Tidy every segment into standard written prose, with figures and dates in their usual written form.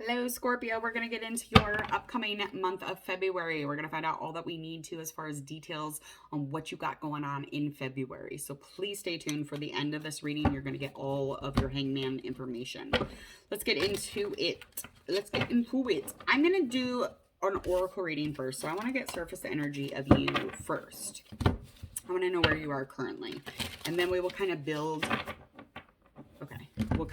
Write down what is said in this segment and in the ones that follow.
Hello, Scorpio. We're going to get into your upcoming month of February. We're going to find out all that we need to as far as details on what you got going on in February. So please stay tuned for the end of this reading. You're going to get all of your hangman information. Let's get into it. I'm going to do an oracle reading first. So I want to get surface energy of you first. I want to know where you are currently. And then we will kind of build. Okay, we'll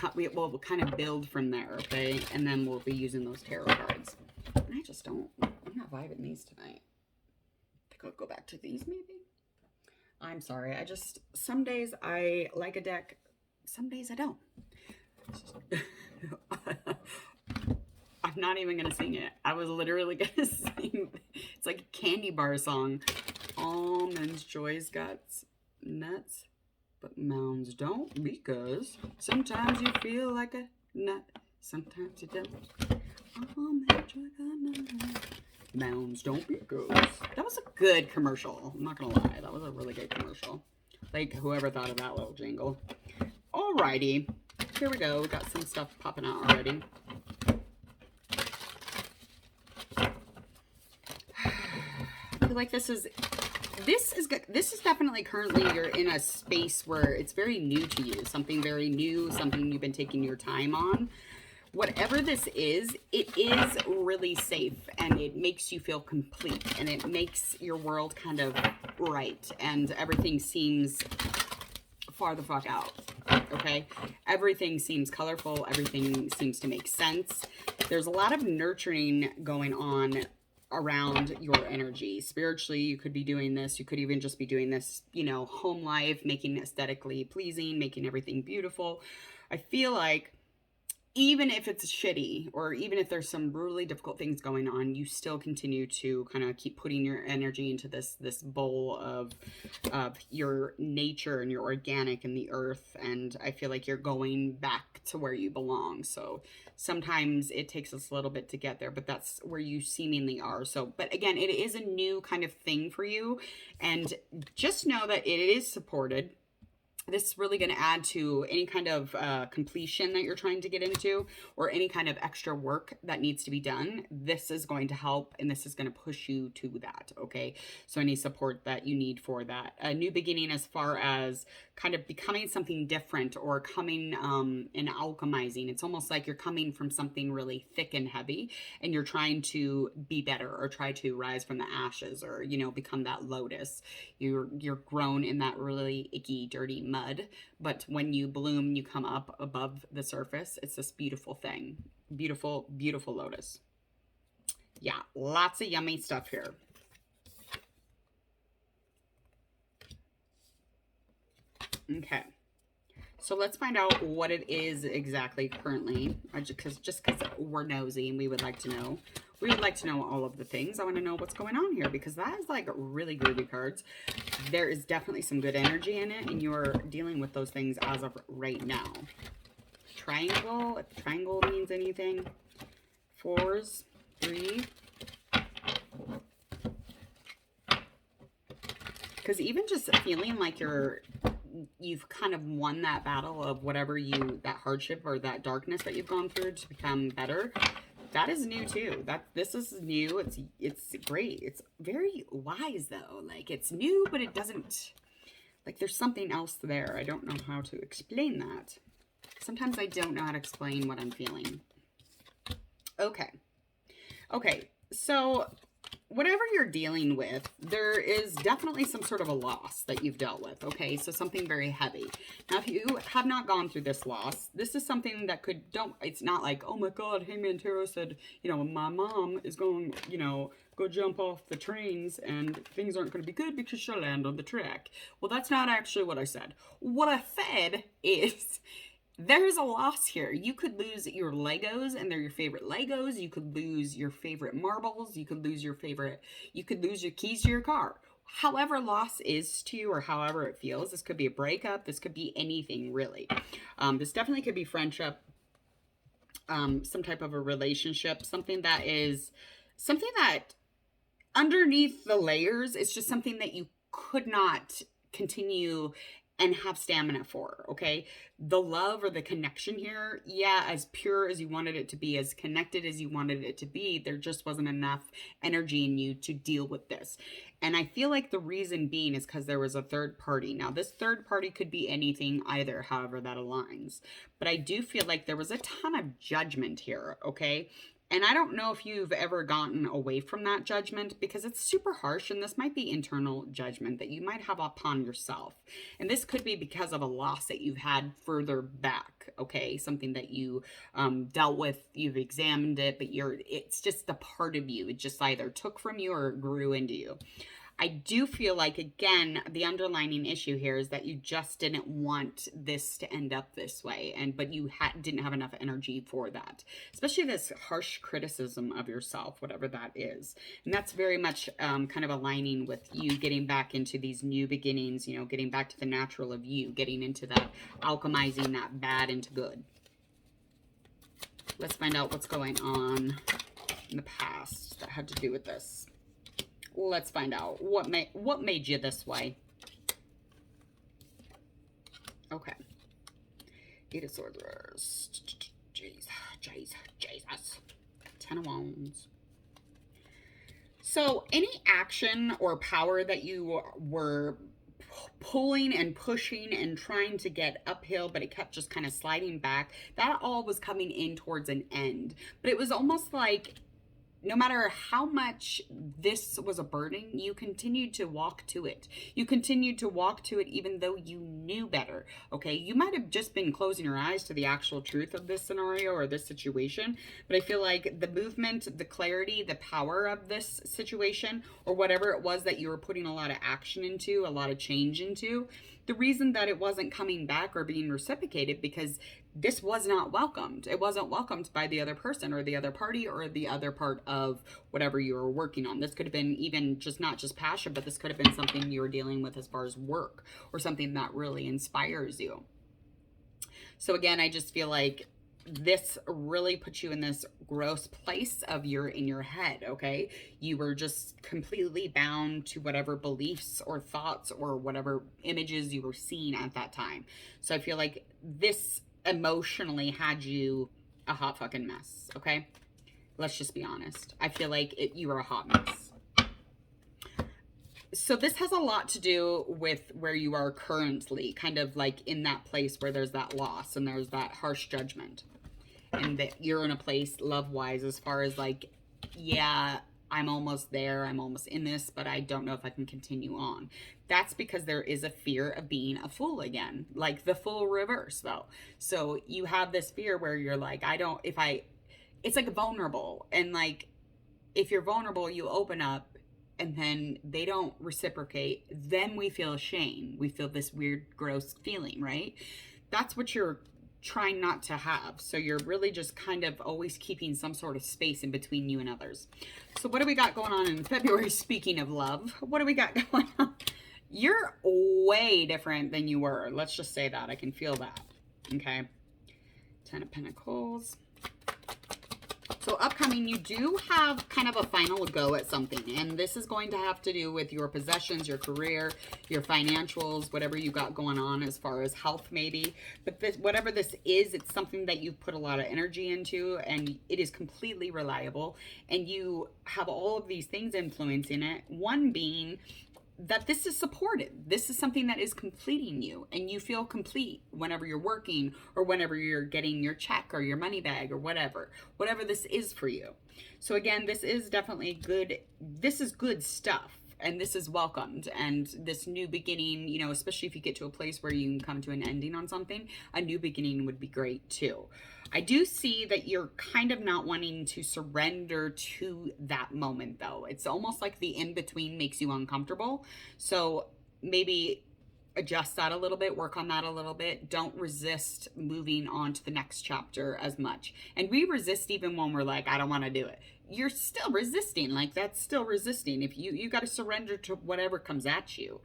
kind of build from there, okay? And then we'll be using those tarot cards. And I'm not vibing these tonight. I think I'll go back to these maybe. I'm sorry, some days I like a deck, some days I don't. I'm not even gonna sing it. I was literally gonna sing, it's like a candy bar song. Almonds, joys, guts, nuts. But mounds don't, because sometimes you feel like a nut, sometimes you don't. Mounds don't, because that was a good commercial. I'm not gonna lie, that was a really good commercial. Like whoever thought of that little jingle. Alrighty, here we go. We got some stuff popping out already. I feel like this is definitely currently you're in a space where it's very new to you, something very new, something you've been taking your time on. Whatever this is, it is really safe and it makes you feel complete and it makes your world kind of right and everything seems far the fuck out. Okay, everything seems colorful, everything seems to make sense. There's a lot of nurturing going on around your energy. Spiritually, you could be doing this. You could even just be doing this, home life, making aesthetically pleasing, making everything beautiful. I feel like even if it's shitty or even if there's some really difficult things going on, you still continue to kind of keep putting your energy into this bowl of your nature and your organic and the earth. And I feel like you're going back to where you belong. So sometimes it takes us a little bit to get there, but that's where you seemingly are. So, but again, it is a new kind of thing for you. And just know that it is supported. This is really going to add to any kind of completion that you're trying to get into or any kind of extra work that needs to be done. This is going to help and this is going to push you to that, okay? So any support that you need for that. A new beginning as far as kind of becoming something different or coming and alchemizing. It's almost like you're coming from something really thick and heavy and you're trying to be better or try to rise from the ashes or, become that lotus. You're grown in that really icky, dirty mud, but when you bloom, you come up above the surface. It's this beautiful thing. Beautiful, beautiful lotus. Yeah, lots of yummy stuff here. Okay. So let's find out what it is exactly currently, just because we're nosy and we would like to know. We would like to know all of the things. I want to know what's going on here because that is like really groovy cards. There is definitely some good energy in it and you're dealing with those things as of right now. Triangle, if triangle means anything. 4s, 3. Because even just feeling like you've kind of won that battle of whatever that hardship or that darkness that you've gone through to become better. That is new too. This is new. It's great. It's very wise though. Like it's new, but it doesn't, like there's something else there. I don't know how to explain that. Sometimes I don't know how to explain what I'm feeling. Okay. So whatever you're dealing with, there is definitely some sort of a loss that you've dealt with, okay? So something very heavy. Now, if you have not gone through this loss, this is something that it's not like, oh my God, Hangman Tarot said, my mom is going, go jump off the trains and things aren't going to be good because she'll land on the track. Well, that's not actually what I said. What I said is there's a loss here. You could lose your Legos and they're your favorite Legos. You could lose your favorite marbles. You could lose your keys to your car. However loss is to you or however it feels. This could be a breakup. This could be anything really. This definitely could be friendship. Some type of a relationship. Something that underneath the layers, it's just something that you could not continue and have stamina for, okay? The love or the connection here, yeah, as pure as you wanted it to be, as connected as you wanted it to be, there just wasn't enough energy in you to deal with this. And I feel like the reason being is because there was a third party. Now, this third party could be anything either, however that aligns. But I do feel like there was a ton of judgment here, okay? And I don't know if you've ever gotten away from that judgment, because it's super harsh, and this might be internal judgment that you might have upon yourself. And this could be because of a loss that you've had further back, okay? Something that you dealt with, you've examined it, but it's just a part of you. It just either took from you or grew into you. I do feel like, again, the underlining issue here is that you just didn't want this to end up this way, but you didn't have enough energy for that, especially this harsh criticism of yourself, whatever that is. And that's very much kind of aligning with you getting back into these new beginnings, you know, getting back to the natural of you, getting into that alchemizing that bad into good. Let's find out what's going on in the past that had to do with this. Let's find out what made you this way. Okay. Eight of Swords. Jesus. 10 of Wands. So any action or power that you were pulling and pushing and trying to get uphill, but it kept just kind of sliding back, that all was coming in towards an end. But it was almost like, no matter how much this was a burden, you continued to walk to it. You continued to walk to it even though you knew better, okay? You might have just been closing your eyes to the actual truth of this scenario or this situation, but I feel like the movement, the clarity, the power of this situation, or whatever it was that you were putting a lot of action into, a lot of change into, the reason that it wasn't coming back or being reciprocated, because this was not welcomed. It wasn't welcomed by the other person or the other party or the other part of whatever you were working on. This could have been even just not just passion, but this could have been something you were dealing with as far as work or something that really inspires you. So again, I just feel like this really puts you in this gross place of in your head, okay? You were just completely bound to whatever beliefs or thoughts or whatever images you were seeing at that time. So I feel like this emotionally had you a hot fucking mess, okay? Let's just be honest. I feel like you were a hot mess. So this has a lot to do with where you are currently, kind of like in that place where there's that loss and there's that harsh judgment. And that you're in a place love-wise as far as like, yeah, I'm almost there, I'm almost in this, but I don't know if I can continue on. That's because there is a fear of being a fool again, like the full reverse though. So you have this fear where you're like, it's like vulnerable. And like, if you're vulnerable, you open up and then they don't reciprocate. Then we feel shame. We feel this weird, gross feeling, right? That's what you're trying not to have. So you're really just kind of always keeping some sort of space in between you and others. So what do we got going on in February? Speaking of love, what do we got going on? You're way different than you were. Let's just say that. I can feel that. Okay. 10 of Pentacles. So upcoming, you do have kind of a final go at something. And this is going to have to do with your possessions, your career, your financials, whatever you got going on as far as health maybe. But whatever this is, it's something that you've put a lot of energy into, and it is completely reliable. And you have all of these things influencing it. One being that this is supported. This is something that is completing you, and you feel complete whenever you're working or whenever you're getting your check or your money bag or whatever this is for you. So again, this is definitely good. This is good stuff, and this is welcomed. And this new beginning, you know, especially if you get to a place where you can come to an ending on something, a new beginning would be great too. I do see that you're kind of not wanting to surrender to that moment though. It's almost like the in-between makes you uncomfortable. So maybe adjust that a little bit, work on that a little bit. Don't resist moving on to the next chapter as much. And we resist even when we're like, I don't want to do it. You're still resisting. Like, that's still resisting. If you got to surrender to whatever comes at you.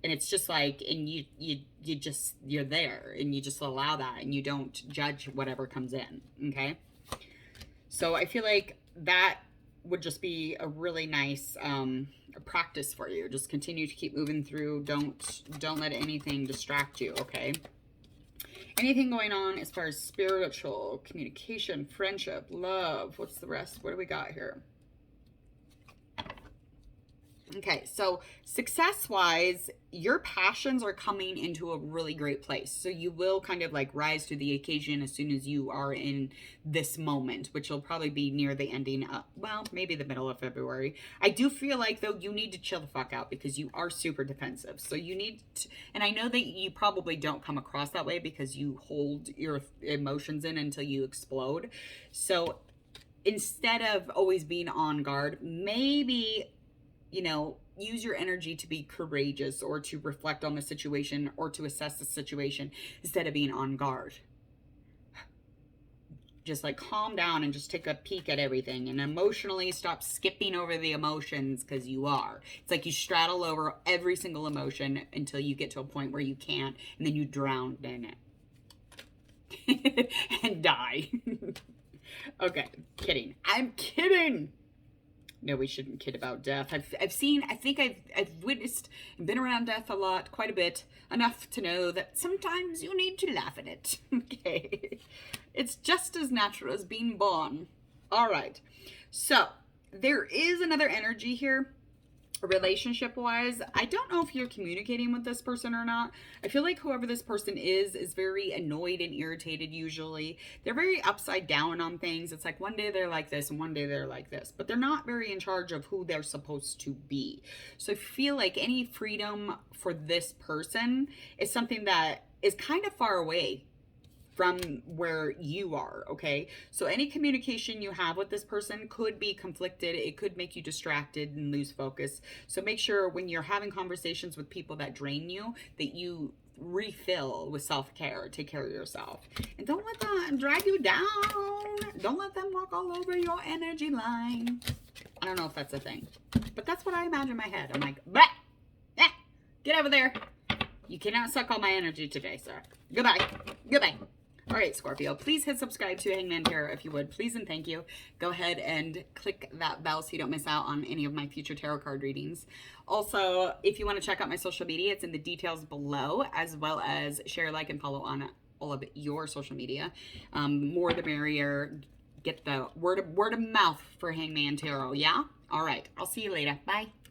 And it's just like, and you're there, and you just allow that, and you don't judge whatever comes in, okay? So I feel like that would just be a really nice practice for you. Just continue to keep moving through. Don't let anything distract you, okay? Anything going on as far as spiritual, communication, friendship, love. What's the rest? What do we got here? Okay, so success-wise, your passions are coming into a really great place. So you will kind of like rise to the occasion as soon as you are in this moment, which will probably be near the ending of, well, maybe the middle of February. I do feel like, though, you need to chill the fuck out because you are super defensive. So you need to, and I know that you probably don't come across that way because you hold your emotions in until you explode. So instead of always being on guard, maybe, you know, use your energy to be courageous or to reflect on the situation or to assess the situation instead of being on guard. Just like calm down and just take a peek at everything and emotionally stop skipping over the emotions, because you are. It's like you straddle over every single emotion until you get to a point where you can't, and then you drown in it and die. Okay, kidding. I'm kidding. No, we shouldn't kid about death. I've witnessed and been around death a lot, quite a bit, enough to know that sometimes you need to laugh at it. Okay. It's just as natural as being born. All right. So there is another energy here. Relationship wise, I don't know if you're communicating with this person or not. I feel like whoever this person is very annoyed and irritated. Usually they're very upside down on things. It's like one day they're like this and one day they're like this, but they're not very in charge of who they're supposed to be. So I feel like any freedom for this person is something that is kind of far away from where you are, okay? So any communication you have with this person could be conflicted. It could make you distracted and lose focus. So make sure when you're having conversations with people that drain you, that you refill with self-care. Take care of yourself. And don't let them drag you down. Don't let them walk all over your energy line. I don't know if that's a thing, but that's what I imagine in my head. I'm like, bah! Ah, get over there. You cannot suck all my energy today, sir. Goodbye. Goodbye. All right, Scorpio, please hit subscribe to Hangman Tarot if you would. Please and thank you. Go ahead and click that bell so you don't miss out on any of my future tarot card readings. Also, if you want to check out my social media, it's in the details below, as well as share, like, and follow on all of your social media. More the merrier. Get the word of mouth for Hangman Tarot, yeah? All right, I'll see you later. Bye.